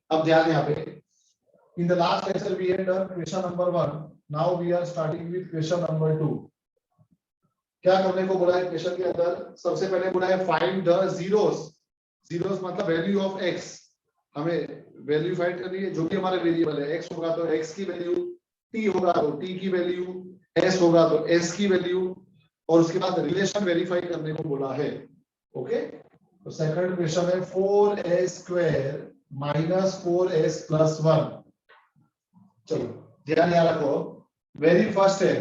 अब ध्यान यहाँ पे, in the last lecture we had done question number 1, now we are starting with question number 2. क्या करने को बोला है क्वेश्चन के अंदर? सबसे पहले बोला है फाइंड द जीरोस। जीरोस मतलब वैल्यू ऑफ x, हमें वैल्यू फाइंड करनी है जो कि हमारे वेरिएबल है। x होगा तो x की वैल्यू, t होगा तो t की वैल्यू, s होगा तो s की वैल्यू, और उसके बाद रिलेशन वेरीफाई करने को बोला है। ओके, तो सेकंड क्वेश्चन है 4s square minus 4s plus 1। चलो ध्यान यहाँ रखो, वेरी फर्स्ट है,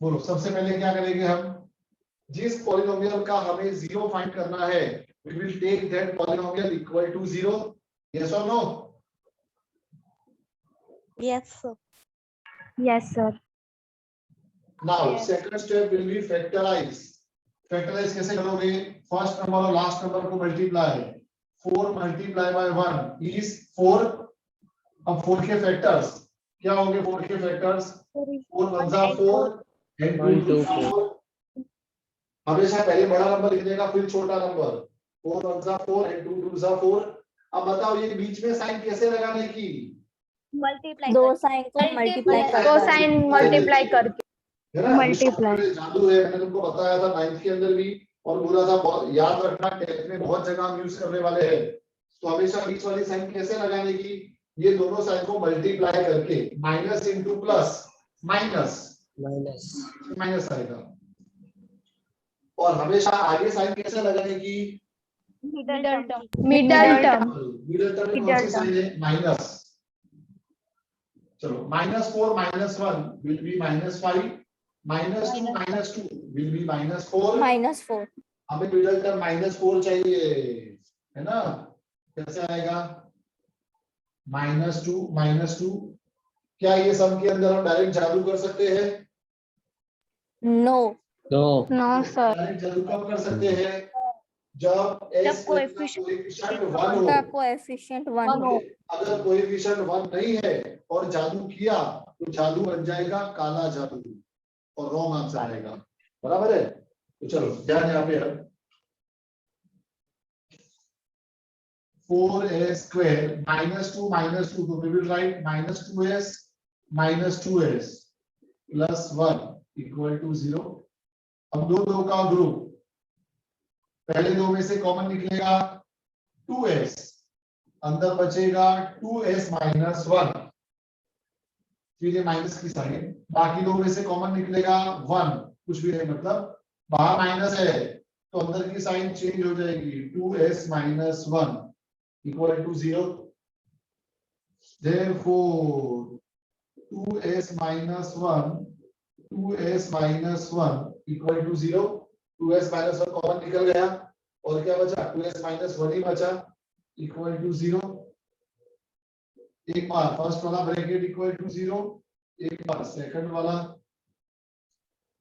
बोलो सबसे पहले क्या करेंगे हम? जिस पॉलिनोमियल का हमें जीरो फाइंड करना है, we will take that polynomial equal to 0. Yes or no? Yes, sir. Yes, sir. Now Yes. second step will be factorize. Factorize कैसे करोगे? फर्स्ट नंबर और लास्ट नंबर को मल्टीप्लाई, 4 मल्टीप्लाई बाय 1 इज 4। अब 4 के factors क्या होंगे? 4 के factors 4 1 जा 4 and 2 2 4। हमेशा पहले बड़ा नंबर लिखने का, फिर छोटा नंबर। 4 1 जा 4 and 2 2 जा 4। अब बताओ ये बीच में साइन कैसे लगाने की? Multiply. दो साइन को मल्टीप्लाई दो साइन मल्टीप्लाई करके। है ना? Multiply. जादू है, मैंने तुमको बताया था 9th के अंदर भी, और बोला था याद रखना, टेस्ट में बहुत जगह हम यूज करने वाले हैं। तो हमेशा बीच वाली साइन कैसे लगाने की? ये दोनों साइन को मल्टीप्लाई करके, minus into plus, minus minus आएगा। और हमेशा आगे साइन कैसे लगाने की? Middle term. Middle term. Middle term में कौन सी साइन है? माइनस। चलो -4 -1 will be -5, -2 -2 will be -4। -4। हमें मिडल टर्म -4 चाहिए, है ना? कैसे आएगा? -2 क्या ये सम के अंदर हम डायरेक्ट जादू कर सकते हैं? No sir. डायरेक्ट जादू कब कर सकते हैं? जब s कोएफिशिएंट 1 हो। का कोएफिशिएंट 1 हो। अगर कोएफिशिएंट 1 नहीं है और जादू किया तो जादू बन जाएगा काला जादू, और रॉन्ग आंसर आएगा। बराबर है? तो चलो ध्यान यहाँ पे है, 4s स्क्वायर -2 तो we will write -2s plus 1 equal to 0। अब दो का ग्रुप, पहले दो में से कॉमन निकलेगा 2s, अंदर बचेगा 2s माइनस 1, फिर ये माइनस की साइन, बाकी दो में से कॉमन निकलेगा 1, कुछ भी नहीं, मतलब बाहर माइनस है तो अंदर की साइन चेंज हो जाएगी, 2s minus 1 equal to 0। Therefore 2s minus 1 equal to 0। 2s minus 1 common निकल गया और क्या बचा? 2s माइनस 1 ही बचा इक्वल टू 0। एक बार फर्स्ट वाला ब्रैकेट इक्वल टू 0, एक बार सेकंड वाला।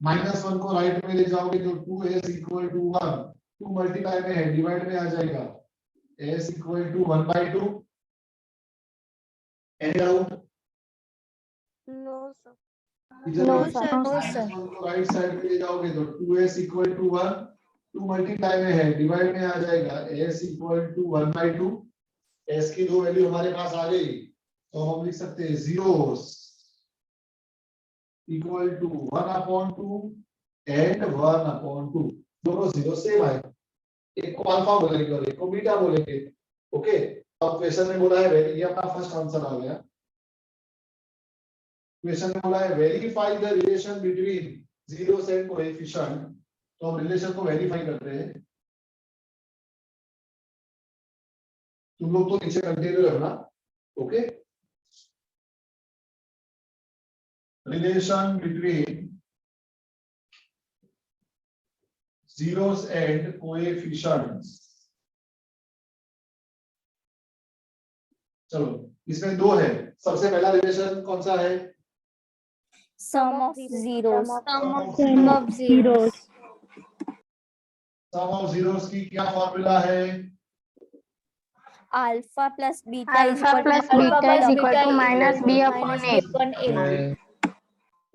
-1 को राइट में ले जाओगे तो 2s इक्वल टू 1, 2 मल्टीप्लाई में है, डिवाइड में आ जाएगा, s equal to 1/2। Any doubt? No, sir. No sir. -1 को राइट साइड में ले जाओगे तो 2s इक्वल टू 1, 2 मल्टीप्लाई में है, डिवाइड में आ जाएगा, s इक्वल टू 1/2। s की दो वैल्यू हमारे पास आ गई, तो हम लिख सकते हैं जीरोस इक्वल टू 1/2 एंड 1/2। दोनों जीरो सेम आए, एक को अल्फा बोलेंगे और एक को बीटा बोलेंगे। ओके, अब क्वेश्चन में बोला है, ये अपना फर्स्ट आंसर आ गया। क्वेश्चन में बोला है verify the relation between zeros and coefficient, तो हम रिलेशन को वेरीफाई करते हैं। तुम लोग तो नीचे कंटिन्यू रखना। Okay, relation between zeros and coefficients। चलो इसमें दो है, सबसे पहला रिलेशन कौन सा है? Sum of zeros. Sum of zeros. Sum of zeros की क्या फॉर्मूला है? Alpha plus beta is equal to minus B upon A.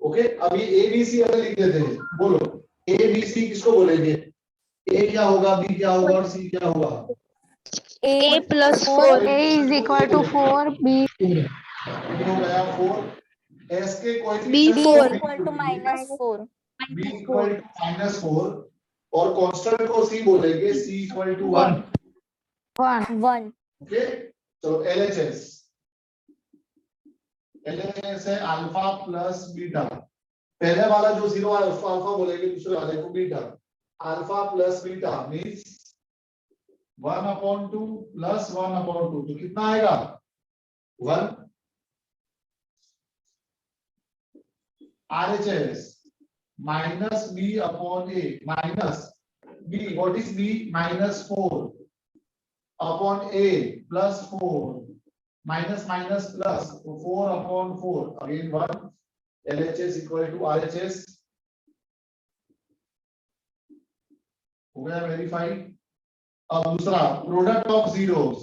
Okay, अब ये ए बी सी अगर लिख देते हैं, बोलो ए बी सी किसको बोलेंगे? ए क्या होगा, बी क्या होगा और सी क्या होगा? A plus 4 A is equal to 4, B ये हो गया 4, s के B coefficient equal to -4 b equal to -4 और कांस्टेंट को c बोलेंगे, c इक्वल टू 1। 1. 1 ओके, चलो LHS है अल्फा प्लस बीटा। पहले वाला जो 0 है उसको अल्फा बोलेंगे, दूसरे वाले को beta. Alpha plus beta means 1/2 plus 1/2, तो कितना आएगा 1। RHS minus b upon a minus b, what is b -4 upon a plus 4 minus minus plus 4/4 again 1। LHS equal to RHS हो गया वेरीफाइड। अब दूसरा प्रोडक्ट ऑफ जीरोस,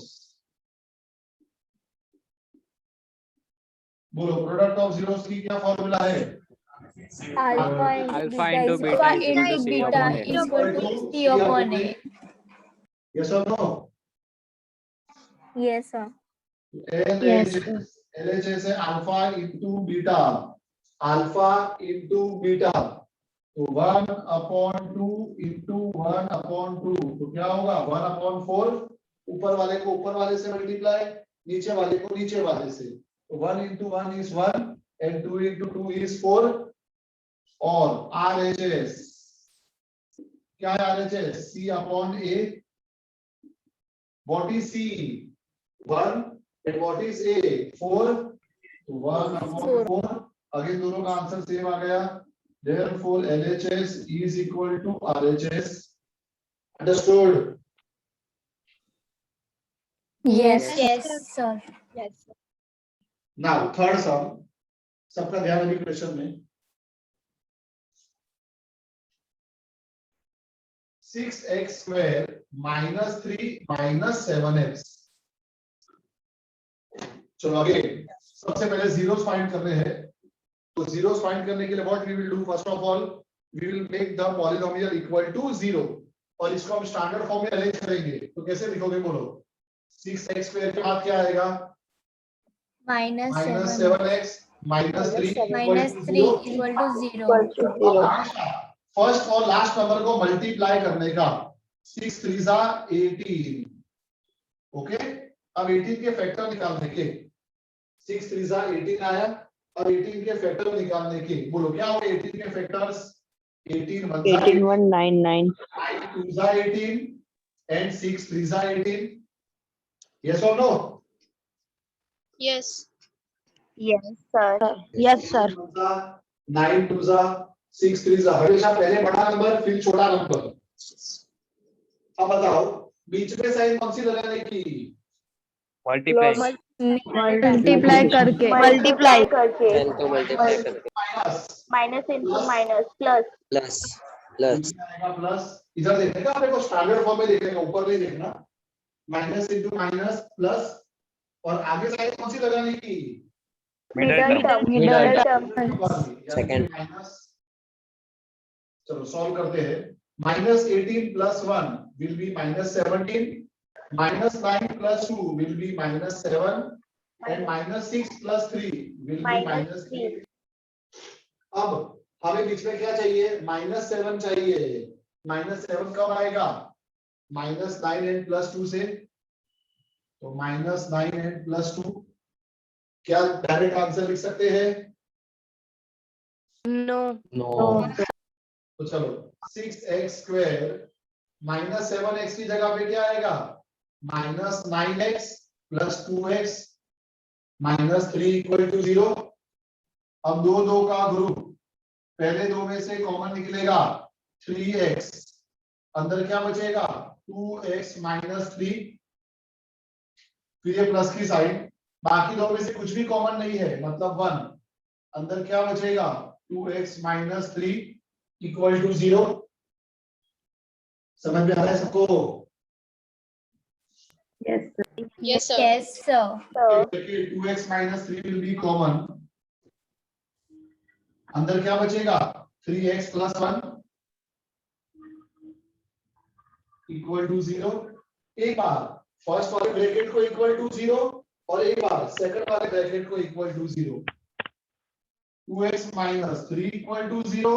बोलो product of zeros की क्या फॉर्मूला है? alpha Alpha into into beta beta is equal to C is upon equal A. to C upon A. Yes or no? Yes, sir. LHS है alpha into beta, alpha into beta, तो 1/2 into 1/2, तो क्या होगा 1/4। ऊपर वाले को ऊपर वाले से मल्टीप्लाई, नीचे वाले को नीचे वाले से, तो 1 into 1 is 1 and 2 into 2 is 4। और RHS क्या है? RHS C upon A। What is C? 1 and what is A? 4, तो 1/4। अगेन दोनों का आंसर सेम आ गया, therefore LHS is equal to RHS। Understood? Yes, sir. Yes. Now third sum, सबका ध्यान अभी क्वेश्चन में। 6x square minus 3 minus 7x। चलो आगे, सबसे पहले जीरोस फाइंड करने हैं। तो जीरोस फाइंड करने के लिए what we will do, first of all we will make the polynomial equal to 0 और इसको हम स्टैंडर्ड फॉर्म में अरेंज करेंगे। तो कैसे लिखोगे बोलो? 6x स्क्वायर के बाद क्या आएगा? -7x -3 equal to 0. फर्स्ट और लास्ट नंबर को मल्टीप्लाई करने का, 6 3 18। ओके, अब 18 के फैक्टर निकालने के, 6 3 18 आया। अब 18 के फैक्टर निकालने के, बोलो क्या होगा 18 के factors? 18 1 18199 9 2 18 and 6 3 18। yes or no? Yes. Yes sir. Yes sir. 9 2 6 3 हमेशा पहले बड़ा नंबर फिर छोटा नंबर। अब बताओ बीच में साइन कौन सी लगाने की? Multiply. Multiply करके. मल्टीप्लाई करके को मल्टीप्लाई करके minus into minus plus plus plus. इधर देखने का, अपने को स्टैंडर्ड फॉर्म में देखने का, ऊपर नहीं देखना। माइनस इंटू माइनस प्लस, और आगे साइन कौन सी लगाने की? Middle term. Middle term second minus. चलो सॉल्व करते हैं। -18 plus 1 will be -17, -9 plus 2 will be -7 and -6 plus 3 will be -3। अब हमें बीच में क्या चाहिए? -7 चाहिए। -7 कब आएगा? -9 and +2 से, तो -9 and +2। क्या डायरेक्ट आंसर लिख सकते हैं? No. नो तो चलो 6x स्क्वायर -7x की जगह पे क्या आएगा? -9x + 2x -3 = 0। अब दो का ग्रुप, पहले दो में से कॉमन निकलेगा 3x, अंदर क्या बचेगा? 2x - 3, फिर ये प्लस की साइन। बाकी दो में से कुछ भी कॉमन नहीं है, मतलब 1। अंदर क्या बचेगा? 2x - 3 = 0। समझ में आ रहा है सबको? Yes, sir. Yes, sir. 2x - 3 will be common। अंदर क्या बचेगा? 3x + 1 = 0। एक बार फर्स्ट वाले ब्रैकेट को इक्वल टू 0 और एक बार सेकंड वाले ब्रैकेट को equal to 0। 2x minus 3 equal to 0,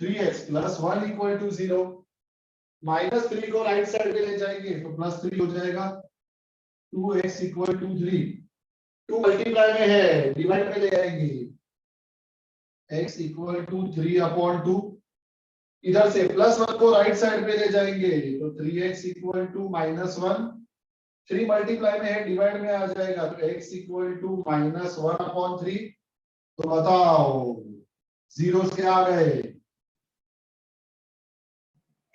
3x plus 1 equal to 0। -3 को राइट साइड पे ले जाएंगे तो +3 हो जाएगा। 2x equal to 3। 2 मल्टीप्लाई में है, डिवाइड में ले आएंगे। x equal to 3/2। इधर से +1 को राइट साइड पे ले जाएंगे तो 3x इक्वल टू -1। 3 मल्टीप्लाई में है, डिवाइड में आ जाएगा तो x इक्वल टू -1/3। तो बताओ जीरोस क्या आ गए?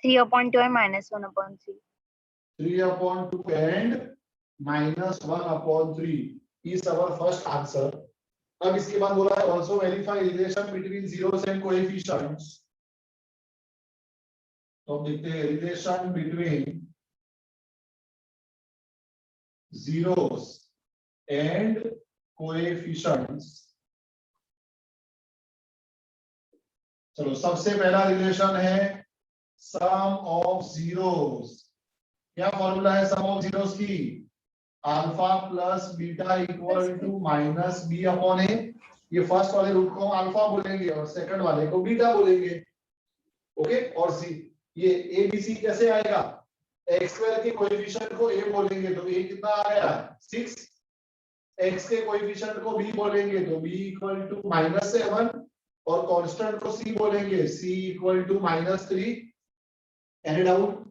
3/2 and -1/3. 3/2 and -1/3 is our first answer. अब इसके बाद बोला है also verify relation between zeros and coefficients. तो अब देखते हैं relation between zeros and coefficients. चलो सबसे पहला रिलेशन है सम ऑफ जीरोस। क्या फॉर्मूला है सम ऑफ जीरोस की? Alpha plus beta equal to minus B upon A. ये फर्स्ट वाले रूट को हम अल्फा बोलेंगे और सेकंड वाले को बीटा बोलेंगे। ओके, और सी ये ए बी सी कैसे आएगा? एक्स स्क्वायर के कोएफिशिएंट को ए बोलेंगे तो ए कितना आ गया? 6। एक्स के कोएफिशिएंट को बी बोलेंगे तो बी इक्वल टू -7 और कांस्टेंट को सी बोलेंगे C equal to -3। Any doubt?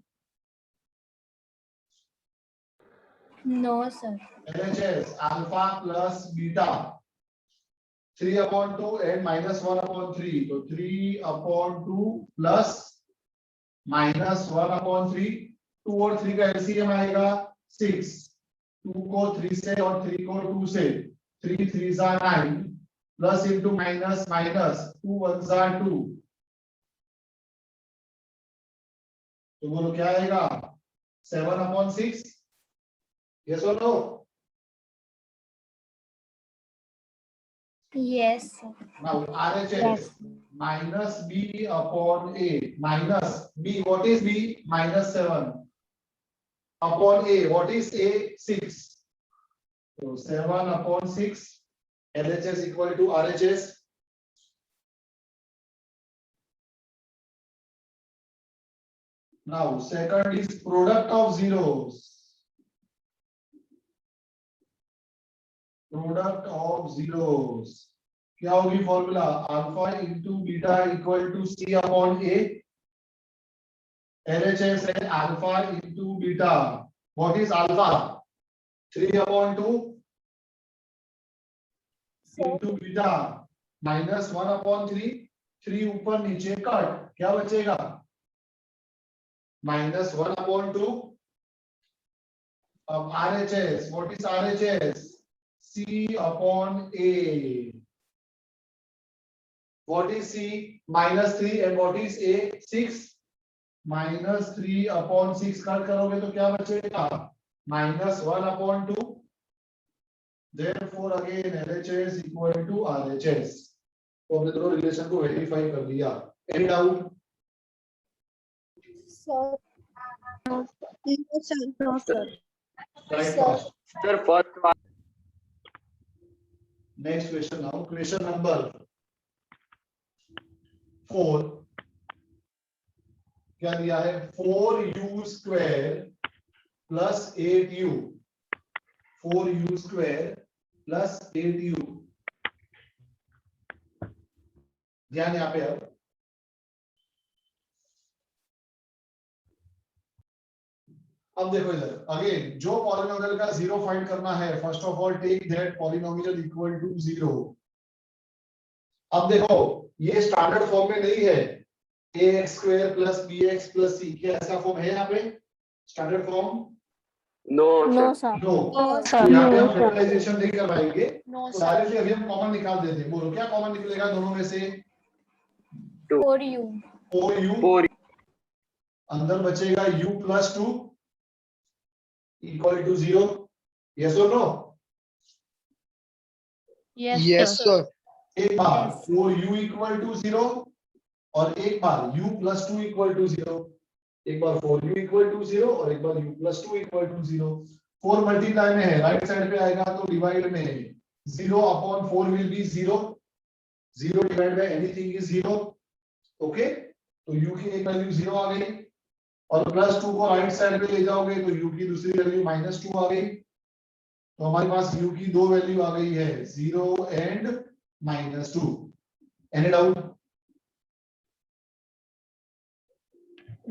No, sir. LHS alpha plus beta 3/2 and -1/3 तो 3/2 प्लस -1/3। 2 और 3 का एलसीएम आएगा 6। 2 को 3 से और 3 को 2 से 3 3 जा 9 प्लस इंटू माइनस माइनस 2 1 जा 2। तो बोलो क्या आएगा? 7/6। Yes or no? Yes, sir. Now RHS minus B upon A minus B. What is B? -7 upon A. What is A? 6. So 7/6. LHS equal to RHS. Now second is product of zeros. Product of zeros क्या होगी formula? Alpha into beta equal to C upon A. LHS है alpha into beta. What is alpha? 3/2 into beta -1/3। 3 ऊपर नीचे cut, क्या बचेगा? -1/2। अब RHS, what is RHS? C upon A. What is C? -3 and what is A? 6. -3/6 cut करोगे तो क्या बचेगा? -1/2। Therefore again LHS equal to RHS. तो हमने दोनों रिलेशन को वेरीफाई कर लिया। Any doubt? Sir. No, sir. No, sir. Right, Sir. first. Sir, first one. Next question now. Question number 4. क्या दिया है? 4u² plus 8u। 4u² plus 8u। ध्यान यहाँ पे अब देखो इधर अगेन जो पॉलिनोमियल का जीरो फाइंड करना है, first of all take that polynomial equal to 0। अब देखो ये स्टैंडर्ड फॉर्म में नहीं है ax² plus bx plus c। क्या ऐसा फॉर्म है यहाँ पे standard form? No, No, sir. sir. No. sir. यहाँ पे हम फैक्टराइजेशन नहीं करवाएंगे, No, तो sir. डायरेक्टली अभी हम कॉमन निकाल देते हैं। बोलो क्या कॉमन निकलेगा दोनों में से? 4u. 4u 4. अंदर बचेगा u plus 2 equal to 0। Yes और नो? Yes, sir. एक बार Yes. 4u इक्वल टू 0 और एक बार u प्लस 2 इक्वल टू 0। एक बार 4u इक्वल टू 0 और एक बार u plus 2 equal to 0। 4 multiply में है, राइट साइड पे आएगा तो डिवाइड में है। 0 upon 4 will be 0, 0 divide by anything is 0। Okay, तो u की एक वैल्यू 0 आ गई, और प्लस 2 को राइट साइड पे ले जाओगे तो u की दूसरी वैल्यू -2 आ गई। तो हमारे पास u की दो वैल्यू आ गई है, 0 and -2। Any doubt?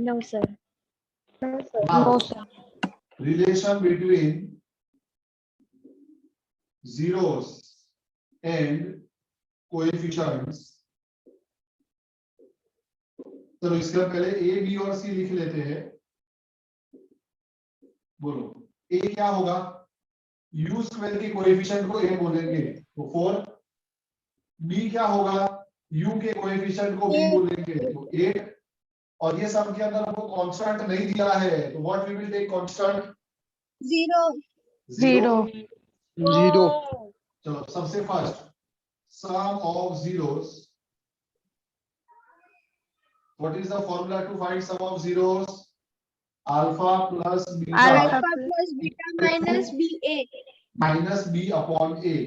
No, sir. Now, relation between zeros and coefficients। चलो इसका पहले a, b और c लिख लेते हैं। बोलो a क्या होगा? u स्क्वायर के कोएफिशिएंट को a बोलेंगे तो 4। b क्या होगा? u के कोएफिशिएंट को b बोलेंगे तो 8। और ये सब के अंदर हमको कांस्टेंट नहीं दिया है, तो what we will take constant? 0 चलो सबसे first sum of zeros। What is the formula to find sum of zeros? Alpha plus beta alpha plus beta minus ba minus b upon a।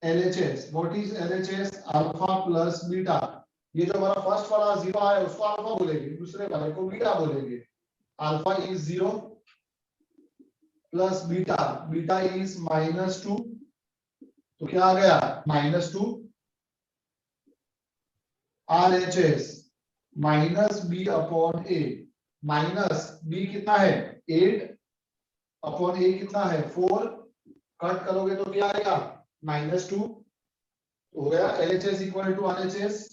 LHS, what is LHS? Alpha plus beta। ये जो हमारा first वाला 0 है उसको alpha बोलेंगे, दूसरे वाले को बीटा बोलेंगे। Alpha is 0 plus beta, beta is -2, तो क्या आ गया? -2। RHS minus B upon A, minus B कितना है? 8 अपॉन ए कितना है? 4। कट करोगे तो क्या आएगा? -2 हो गया। LHS equal to RHS।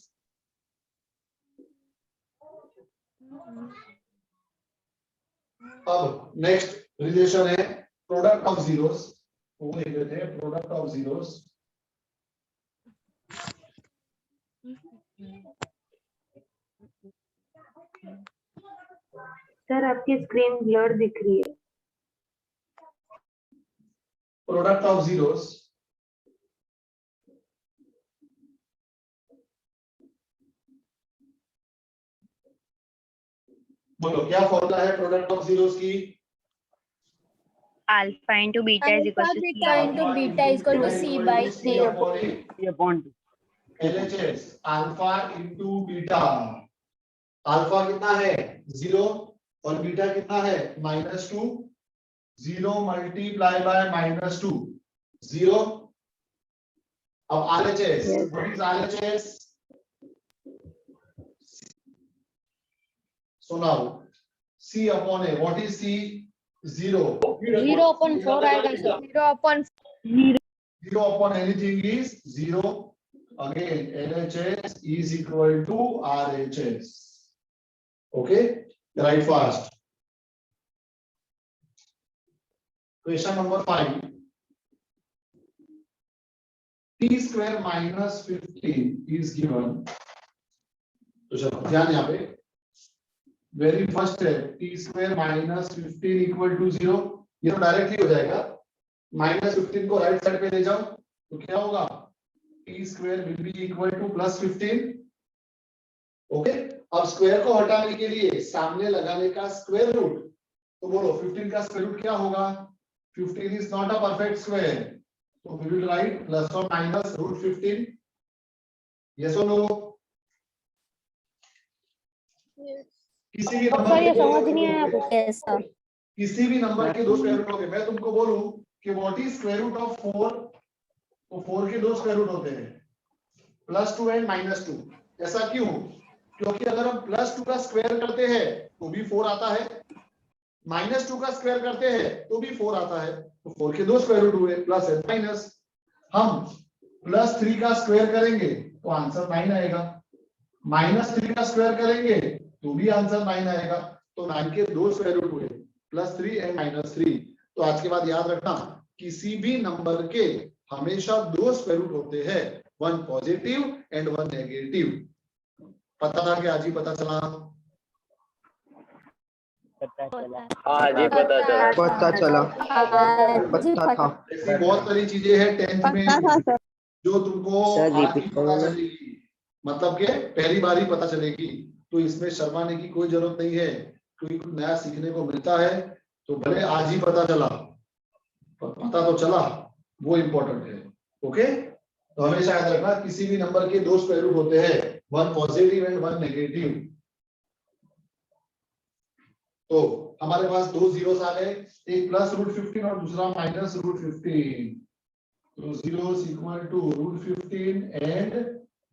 अब नेक्स्ट रिलेशन है प्रोडक्ट ऑफ जीरोस। वो लिख देते हैं प्रोडक्ट ऑफ जीरोस। सर आपकी स्क्रीन ब्लर दिख रही है। प्रोडक्ट ऑफ जीरोस बोलो क्या फॉर्मूला है प्रोडक्ट ऑफ जीरोस की? Alpha into beta is equal to C Into beta is equal to C by C. LHS alpha into beta. Alpha कितना है? 0 और बीटा कितना है? -2। 0 मल्टीप्लाई बाय -2 0। अब RHS, what is RHS? So now C upon A, what is C? 0। 0 upon 4 आएगा sir. 0 upon 0 upon anything is 0। Again LHS is equal to RHS। Okay, write fast। Question number 5। t square minus 15 is given। तो चलो ध्यान यहाँ पे very first है t square minus 15 equal to 0। ये तो directly हो जाएगा। -15 को राइट साइड पे ले जाओ तो क्या होगा? t square will be equal to +15। Okay, अब स्क्वायर को हटाने के लिए सामने लगाने का स्क्वायर रूट। तो बोलो 15 का स्क्वायर रूट क्या होगा? 15 is not a perfect square, तो वी विल राइट प्लस और माइनस √15। यस और नो? किसी भी नंबर ये के दो समझ नहीं आया स्क्वायर आपको कैसा? किसी भी नंबर के दो स्क्वायर रूट होंगे। मैं तुमको बोलूं कि what is square root of 4, तो 4 के दो स्क्वायर रूट होते हैं +2 एंड -2। ऐसा क्यों? क्योंकि अगर हम +2 का स्क्वायर करते हैं तो भी 4 आता है, -2 का स्क्वायर करते हैं तो भी 4 आता है। तो 4 के दो स्क्वायर रूट हुए, प्लस एंड माइनस। हम +3 का स्क्वायर करेंगे तो आंसर 9 आएगा, -3 का स्क्वायर करेंगे तो भी आंसर 9 आएगा। तो 9 के दो स्क्वायर रूट हुए, +3 एंड -3। तो आज के बाद याद रखना, किसी भी नंबर के हमेशा दो स्क्वायर रूट होते हैं, one positive and one negative. पता था कि आज ही पता चला? हाँ जी पता चला। पता था ऐसी बहुत सारी चीजें हैं 10th में सर। जो तुमको सर, आज ही repeat पता करो ना। चलेगी, मतलब कि पहली बार ही पता चलेगी। तो इसमें शर्माने की कोई जरूरत नहीं है। कुछ नया सीखने को मिलता है, तो भले आज ही पता चला, पर पता तो चला, वो इम्पोर्टेंट है। ओके, तो हमेशा याद रखना किसी भी नंबर के दो स्क्वायर रूट होते हैं, one positive and one negative. तो हमारे पास दो जीरोस आ गए, एक प्लस रूट 15 और दूसरा माइनस रूट 15। तो zeros equal to root 15 and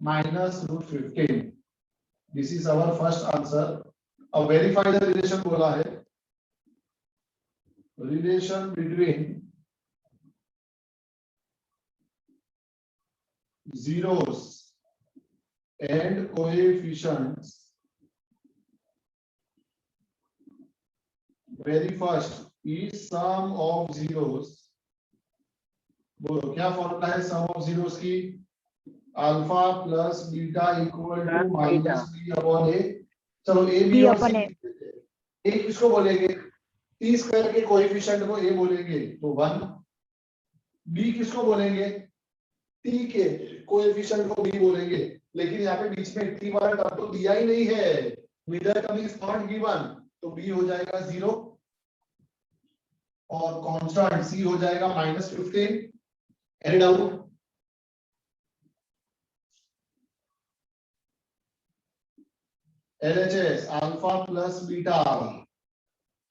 minus root 15। This is our first answer. अब वेरीफाई द रिलेशन बोला है, relation between zeros and coefficients। very first is sum of zeros। बोलो क्या फॉर्मूला है sum of zeros की? Alpha plus beta equal to minus B upon A. चलो A B और सी, ए किसको बोलेंगे? टी स्क्वायर के कोएफिशिएंट को ए बोलेंगे तो 1। बी किसको बोलेंगे? टी के कोएफिशिएंट को बी बोलेंगे। लेकिन यहाँ पे बीच में टी वाला टर्म तो दिया ही नहीं है, middle term is not given, तो बी हो जाएगा 0 और कांस्टेंट सी हो जाएगा -15। Any doubt? LHS alpha plus beta,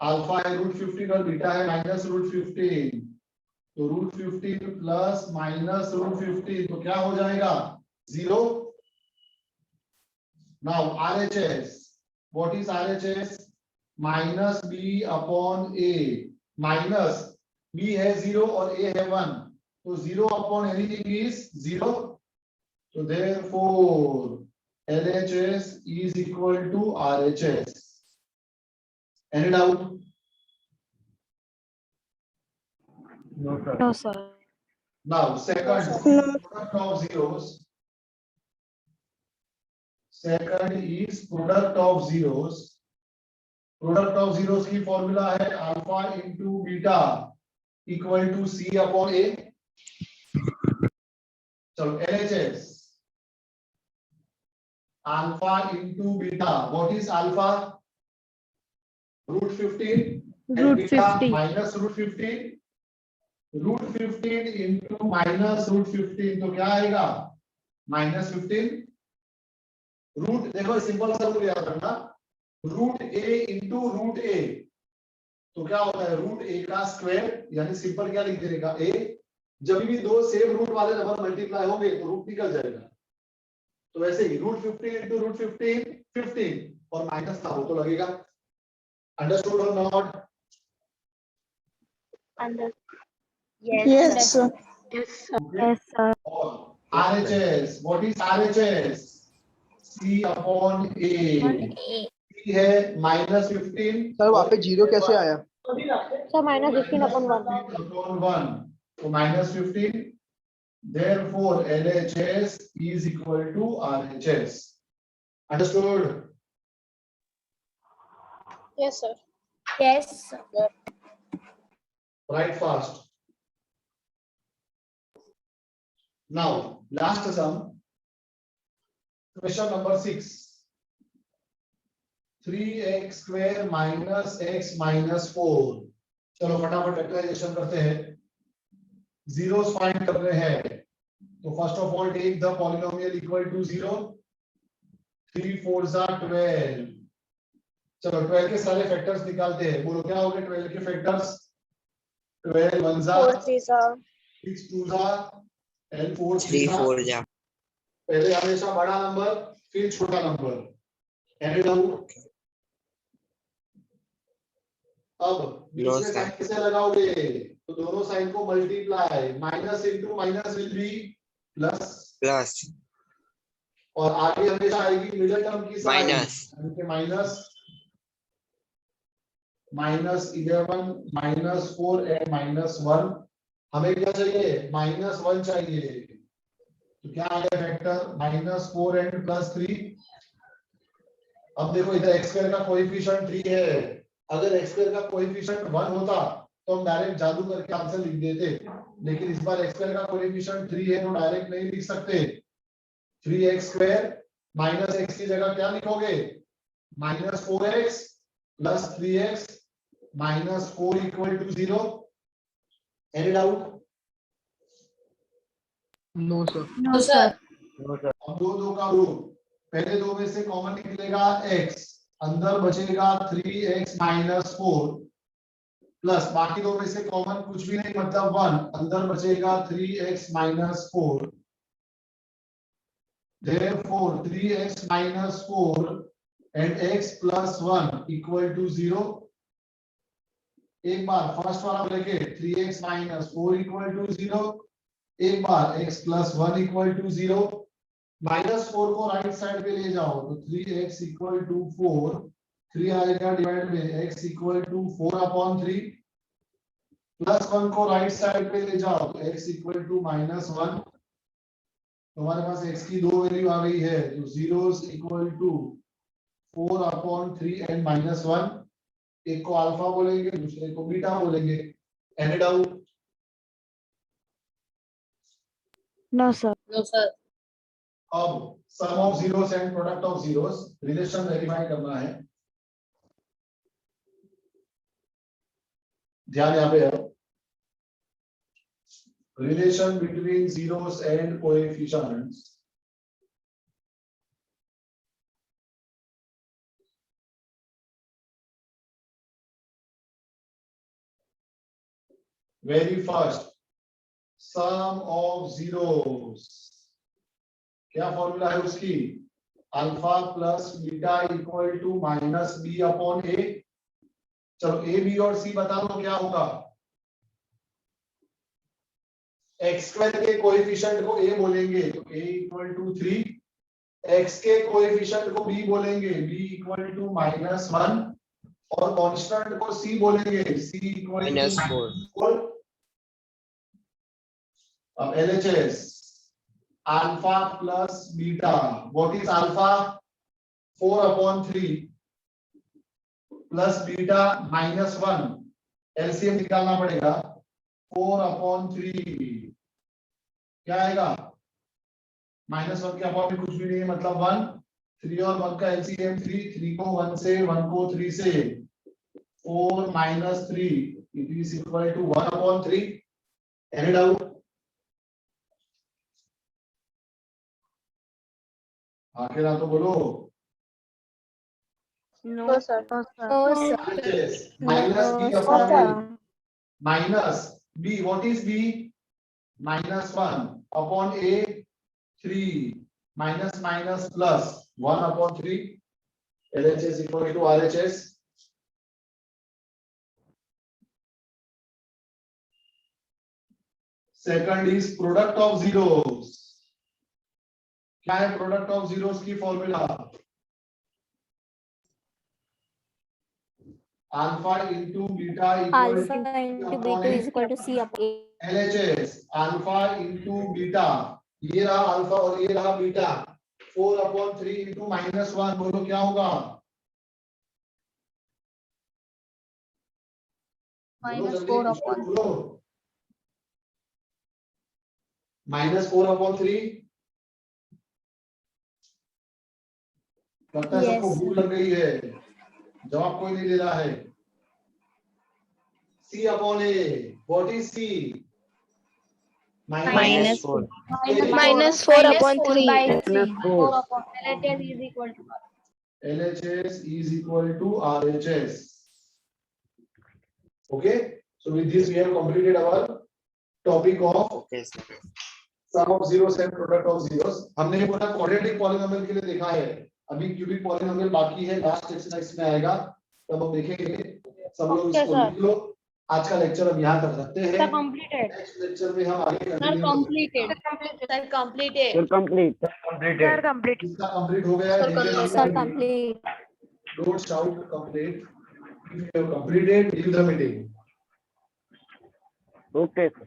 alpha है √15 और बीटा है -√15, तो √15 प्लस -√15 तो क्या हो जाएगा? 0। Now RHS, what is RHS? Minus B upon A. Minus B है 0 और ए है 1, तो 0 अपॉन एनीथिंग इज 0, तो therefore LHS is equal to RHS। Any doubt? No, sir. Now, second product of zeros. Second is product of zeros. Product of zeros की formula है alpha into beta equal to C upon A। चलो LHS alpha into beta. What is alpha? √15 and beta minus √15। √15 into minus √15 तो क्या आएगा? -15। Root देखो simple सा rule याद रखना, √a into √a तो क्या होता है? √a का स्क्वायर, यानी सिंपल क्या लिख देगा? a। जब भी दो सेम रूट वाले नंबर मल्टीप्लाई होंगे तो रूट निकल जाएगा। तो वैसे ही √15 into √15 15 और माइनस ना हो तो लगेगा। अंडरस्टूड और not? Yes, sir. Yes, sir. RHS, what is RHS? C upon A। C है -15। सर वहाँ पे 0 कैसे आया? So -15 upon 1. upon 1 तो -15। Therefore LHS is equal to RHS। Understood? Yes, sir. Yes, sir. Write fast। Now last sum, question number 6। 3x square minus x minus 4। चलो फटाफट factorisation करते हैं, जीरोस फाइंड करने हैं। तो first of all take the polynomial equal to 0। 3 4 12। चलो 12 के सारे फैक्टर्स निकालते हैं। बोलो क्या हो गए 12 के फैक्टर्स? 12 1 4 3 6 2 and 4 3 4 जा। पहले हमेशा बड़ा नंबर फिर छोटा नंबर। Any doubt? अब बीच में साइन कैसे लगाओगे? तो दोनों साइन को multiply, minus into minus will be plus, plus और आगे हमेशा आएगी मिडिल टर्म की साइन, माइनस, यानी कि माइनस -11 -4 एंड -1। हमें क्या चाहिए? -1 चाहिए। तो क्या आ गया फैक्टर? -4 एंड +3। अब देखो इधर x स्क्वायर का कोएफिशिएंट 3 है। अगर x स्क्वायर का कोएफिशिएंट 1 होता तो हम डायरेक्ट जादू करके आंसर लिख देते, लेकिन इस बार x स्क्वायर का कोएफिशिएंट 3 है तो डायरेक्ट नहीं लिख सकते। 3x स्क्वायर माइनस x की जगह क्या लिखोगे? -4x, plus 3x minus 4 equal to 0. Any doubt? No, sir. No sir अब दो का रूट, पहले दो में से कॉमन निकलेगा x, अंदर बचेगा 3x minus 4 प्लस बाकी दो में से कॉमन कुछ भी नहीं मतलब 1, अंदर बचेगा 3x minus 4. Therefore 3x minus 4 and x plus 1 equal to 0. एक बार फर्स्ट वाला लेके 3x minus 4 equal to 0, एक बार x plus 1 equal to 0. -4 को राइट साइड पे ले जाओ तो 3x equal to 4, 3 आएगा डिवाइड में x equal to 4/3, प्लस 1 को राइट साइड पे ले जाओ तो x equal to -1. तो हमारे पास x की दो वैल्यू आ गई है, तो 0 equal to 4/3 and -1. एक को अल्फा बोलेंगे, दूसरे को बीटा बोलेंगे. Any doubt? No, sir. No sir अब sum of zeros and product of zeros relation verify करना है. ध्यान यहाँ पे है, relation between zeros and coefficients. Very first sum of zeros, क्या फॉर्मूला है उसकी? Alpha plus beta equal to minus B upon A. चलो ए बी और सी बता दो क्या होगा. एक्स स्क्वायर के कोएफिशिएंट को ए बोलेंगे तो ए इक्वल टू 3, एक्स के कोएफिशिएंट को बी बोलेंगे बी इक्वल टू -1 और कांस्टेंट को सी बोलेंगे सी इक्वल टू -4. अब LHS alpha plus beta, what is alpha? 4/3 plus beta -1, LCM निकालना पड़ेगा. 4/3 क्या आएगा? -1 के अपॉन में कुछ भी नहीं है मतलब 1, 3 और 1 का एलसीएम 3, 3 को 1 से, 1 को 3 से, 4 - 3 it is equal to 1/3. Any doubt? आखिर तो बोलो. No, sir. No, sir. Minus B upon A, minus B, what is B? -1 upon A 3, minus minus plus 1/3. LHS equal to RHS. Second is product of zeros. क्या है product of zeros की formula? Alpha into beta Alpha into beta is equal to C upon A. LHS alpha into beta, ये रहा alpha और ये रहा beta. 4/3 into -1, बोलो क्या होगा? -4/3. -4/3. लगता है सबको भूख लग गई है, जवाब कोई नहीं दे रहा है. C upon A, what is C? -4. LHS is equal to LHS is equal to RHS. Okay, so with this we have completed our topic of Okay, sir. sum of zeros and product of zeros. हमने पूरा quadratic polynomial के लिए देखा है, अभी cubic polynomial बाकी है, last exercise में आएगा तब हम देखेंगे. सब लोग इसको लिख लो. आज का लेक्चर हम यहाँ तक रखते हैं. नेक्स्ट लेक्चर में हम आगे कंप्लीटेड इसका कंप्लीट हो गया है. Sir, complete. Don't shout complete. If you have completed, leave the meeting. Okay, sir.